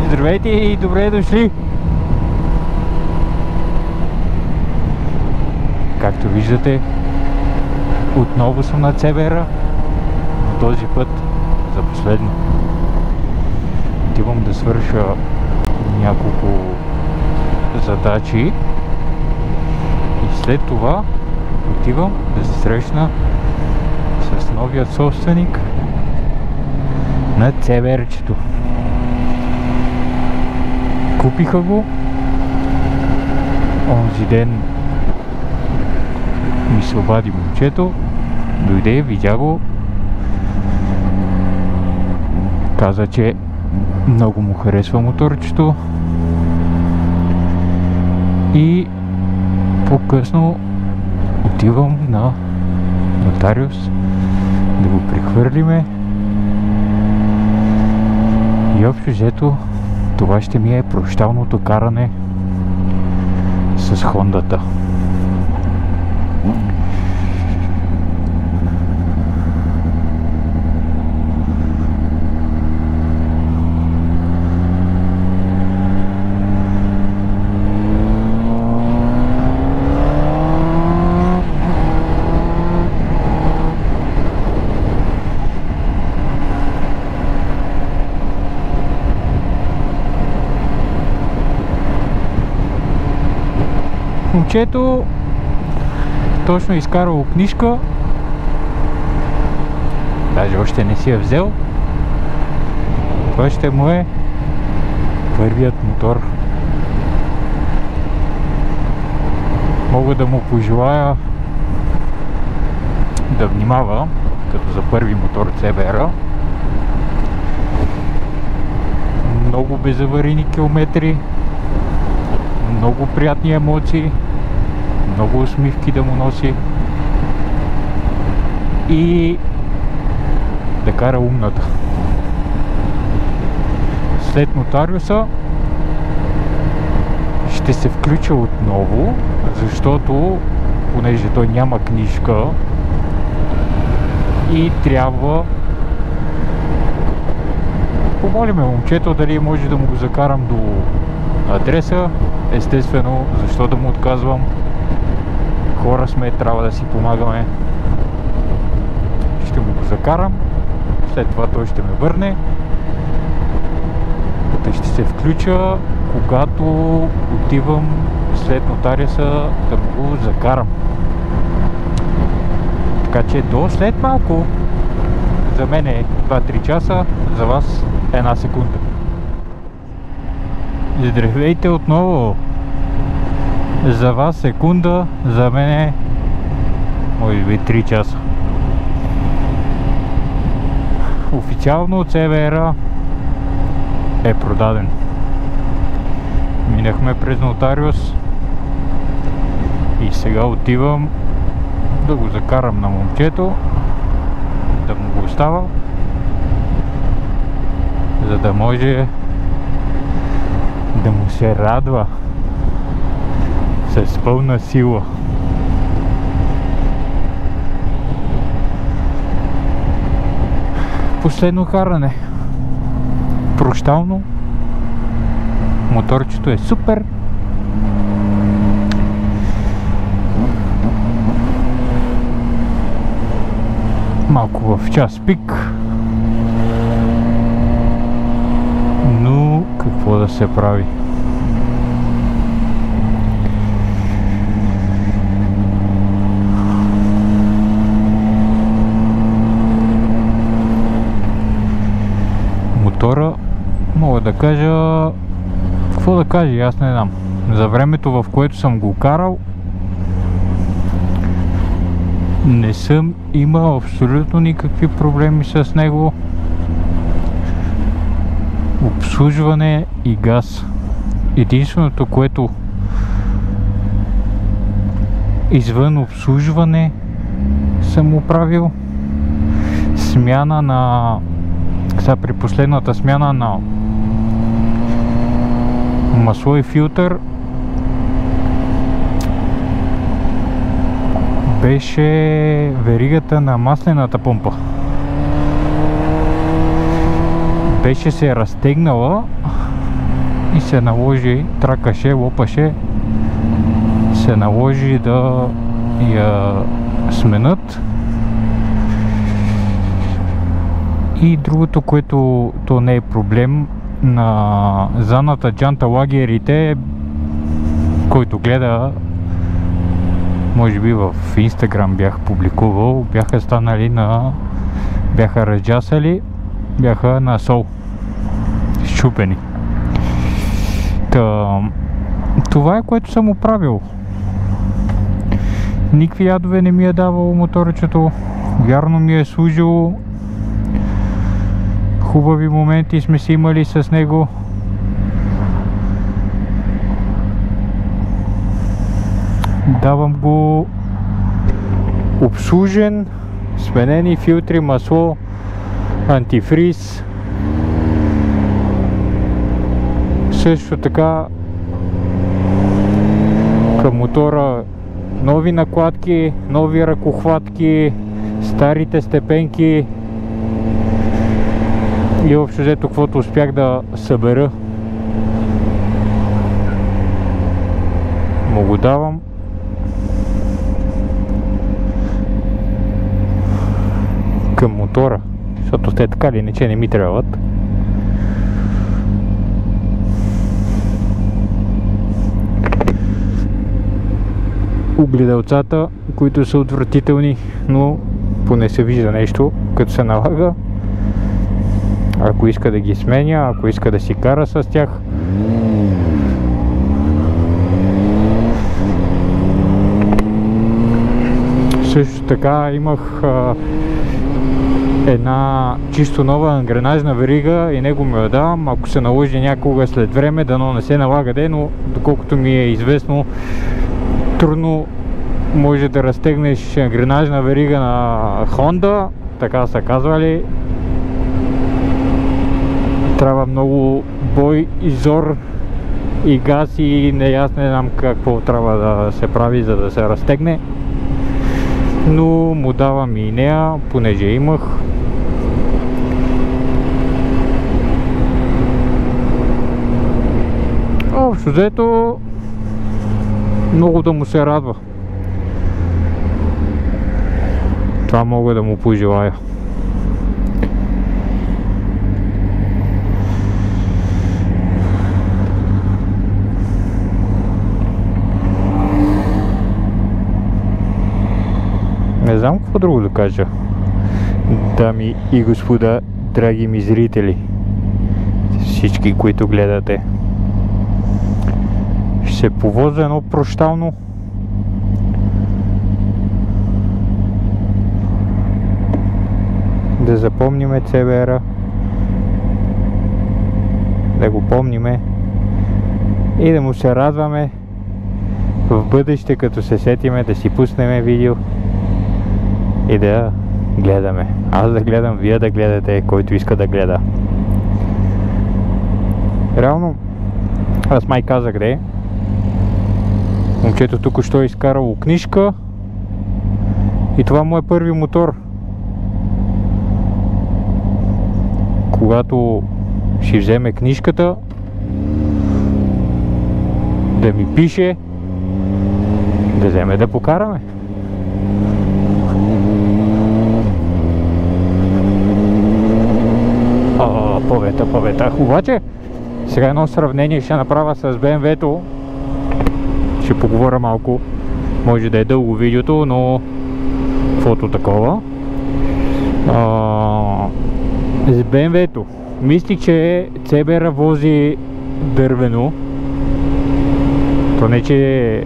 Здравейте и добре дошли! Както виждате, отново съм на CBR, но този път за последно. Отивам да свърша няколко задачи и след това отивам да се срещна с новия собственик на CBR-чето. Купиха го. Онзи ден ми се обади момчето, дойде, видя го, каза, че много му харесва моторчето и по-късно отивам на нотариус да го прехвърлиме и общо взето това ще ми е прощалното каране с Хондата. Момчето точно изкарало книжка, даже още не си я взел. Това ще му е първият мотор. Мога да му пожелая да внимава, като за първи мотор CBR. Много безаварийни километри, много приятни емоции, много усмивки да му носи и да кара умната. След нотариуса ще се включа отново, защото понеже той няма книжка и трябва помолиме момчето дали може да му го закарам до адреса. Естествено, защо да му отказвам? Хора сме, трябва да си помагаме. Ще му го закарам, след това той ще ме върне. Та ще се включа, когато отивам след нотариуса да му го закарам. Така че до след малко. За мен е 2-3 часа, за вас 1 секунда. Здравейте отново! За вас секунда, за мен е може би 3 часа. Официално CBR е продаден. Минахме през нотариус и сега отивам да го закарам на момчето, да му го оставя, за да може да му се радва с пълна сила. Последно каране. Прощално. Моторчето е супер. Малко в час пик. Но какво да се прави? Мотора, мога да кажа, какво да кажа, аз не знам. За времето, в което съм го карал, не съм имал абсолютно никакви проблеми с него. Обслужване и газ. Единственото, което извън обслужване съм оправил, смяна на при последната смяна на масло и филтър беше веригата на маслената помпа. Беше се разтегнала и се наложи, тракаше, лопаше, се наложи да я сменят. И другото, което то не е проблем, на задната джанта лагерите, който гледа, може би в Инстаграм бях публикувал, бяха станали бяха разджасали, бяха на сол, счупени. Това е, което съм оправил. Никакви ядове не ми е давало моторчето, вярно ми е служило. Хубави моменти сме си имали с него. Давам го обслужен, сменени филтри, масло, антифриз. Също така към мотора нови накладки, нови ръкохватки, старите степенки и общо взето каквото успях да събера му го давам. Към мотора, защото те така ли иначе не ми трябват. Огледалцата, които са отвратителни, но поне се вижда нещо, като се налага. Ако иска да ги сменя, ако иска да си кара с тях. Също така имах една чисто нова ангренажна верига и него ми я давам, ако се наложи някога след време, дано не се налага, но доколкото ми е известно, трудно може да разтегнеш ангренажна верига на Honda, така са казвали. Трябва много бой и зор и газ и не знам какво трябва да се прави, за да се разтегне. Но му давам и нея, понеже имах. Общо взето много да му се радва. Това мога да му пожелая. Не знам какво друго да кажа. Дами и господа, драги ми зрители, всички, които гледате, ще се повозя едно прощално. Да запомниме CBR-а, да го помниме и да му се радваме в бъдеще, като се сетиме да си пуснем видео и да гледаме. Аз да гледам, вие да гледате, който иска да гледа. Реално, аз май казах да е. Момчето тук що е изкарало книжка и това му е първи мотор. Когато ще вземе книжката, да ми пише, да вземе да покараме. Повета. Обаче, сега едно сравнение ще направя с BMW-то. Ще поговоря малко. Може да е дълго видеото, но фото такова. С BMW-то. Мислих, че CBR вози дървено. То не, че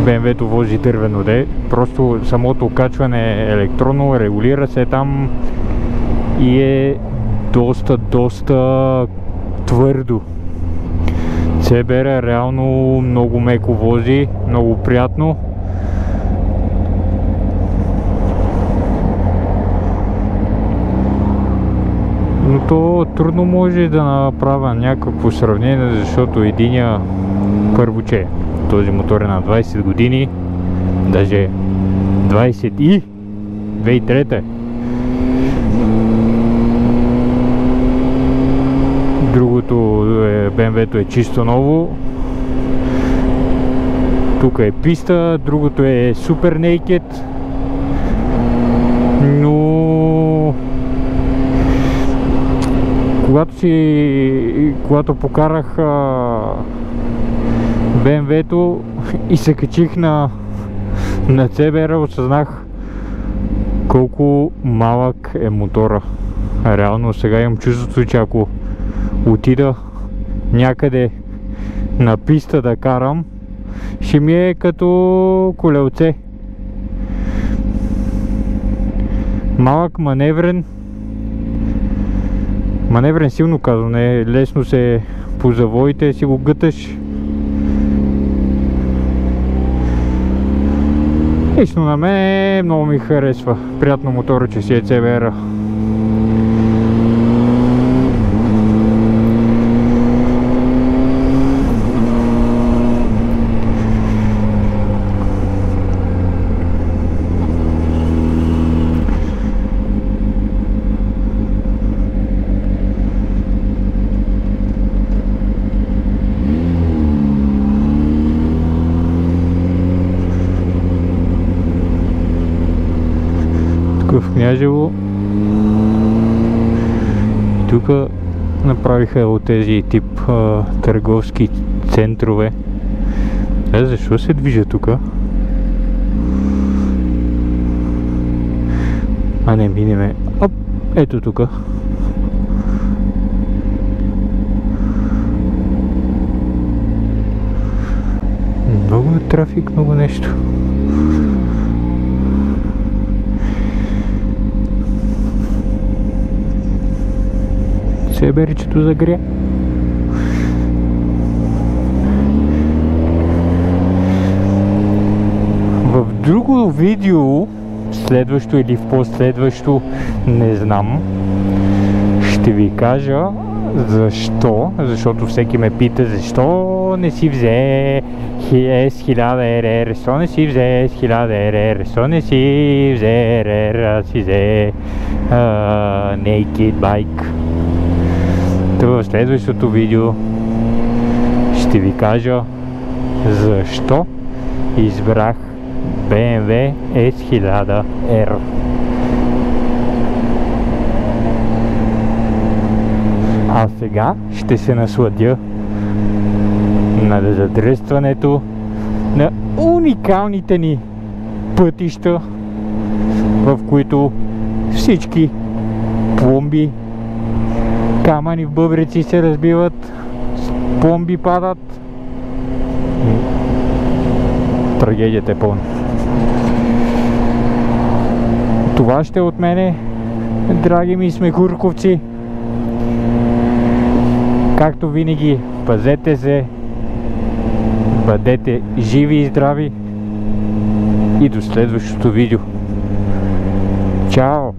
BMW-то вози дървено, просто самото качване е електронно, регулира се там и е доста твърдо. CBR реално много меко вози, много приятно. Но то трудно може да направя някакво сравнение, защото единия, първо, че този мотор е на 20 години, даже 2003. Другото е BMW-то е чисто ново. Тук е писта, другото е супер нейкед. Но когато покарах BMW-то и се качих на CBR, осъзнах колко малък е мотора. Реално сега имам чувството, че ако отида някъде на писта да карам, ще ми е като колелце. Малък, маневрен силно казвам, не лесно се по завоите си го гъташ. Лично на мен много ми харесва. Приятно мотора, че си е CBR-а. В Княжево и тук направиха от тези тип търговски центрове. Защо се движа тук? А не, минеме. Оп, ето тук. Много трафик, много нещо. CBR-чето загря. В друго видео, следващо или в последващо, не знам, ще ви кажа защо, защото всеки ме пита защо не си взе S1000RR, защо не си взе S1000RR, защо не си взе RR, а си взе Naked Bike. В следващото видео ще ви кажа защо избрах BMW S1000R. А сега ще се насладя на задръстването на уникалните ни пътища, в които всички пломби, камъни в бъбреци се разбиват, пломби падат. Трагедията е пълна. Това ще е от мене, драги ми смехурковци. Както винаги, пазете се, бъдете живи и здрави и до следващото видео. Чао!